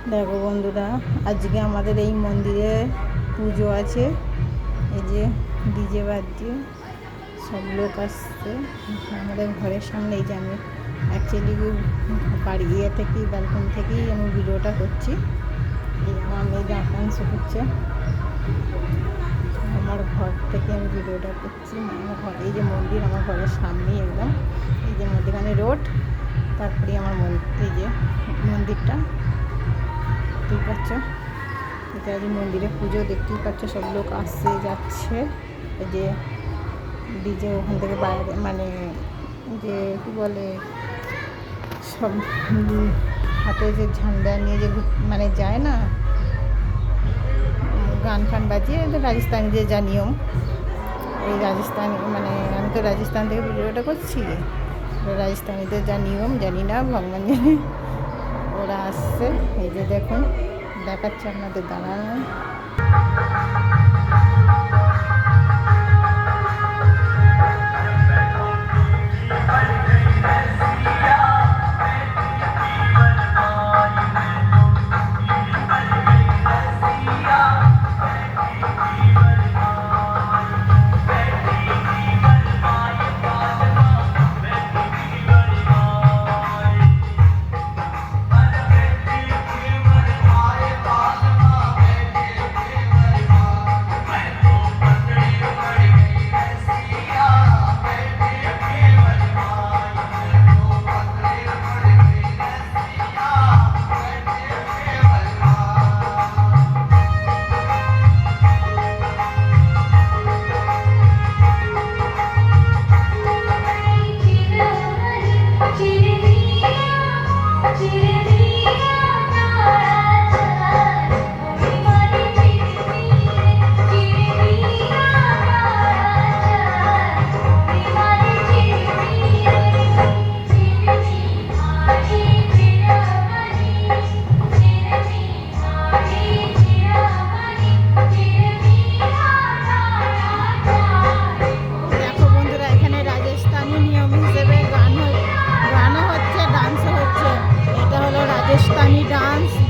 দেখো বন্ধুরা, আজকে আমাদের এই মন্দিরে পুজো আছে। এই যে ডিজে বাজছে, সব লোক আসছে আমাদের ঘরের সামনে। এই যে আমি অ্যাকচুয়ালি বাড়ি থেকেই, ব্যালকনি থেকেই আমি ভিডিওটা করছি। এই আমার মেয়ে ডান্স করছে, আমার ঘর থেকে আমি ভিডিওটা করছি। আমার ঘর, এই যে মন্দির আমার ঘরের সামনেই একদম। এই যে মধ্যখানে রোড, তারপরে আমার এই যে মন্দিরটা দেখতেই পাচ্ছ। এটা যে মন্দিরে পুজো দেখতেই পাচ্ছ, সব লোক আসছে যাচ্ছে। এই যে ডিজে ওখান থেকে বাইরে, মানে যে কী বলে, সব হাতে যে ঝান্ডা নিয়ে যে মানে যায় না, গান ফান বাজিয়ে, রাজস্থানীদের যা নিয়ম, ওই রাজস্থানি, মানে আমি তো রাজস্থান থেকে ভিডিওটা করছি। রাজস্থানীদের যা নিয়ম জানি না, ভগবান জানে। ওরা আসছে, এই যে দেখুন, দেখাচ্ছে আপনাদের, দাঁড়ানো। রাজস্থানী ডান্স।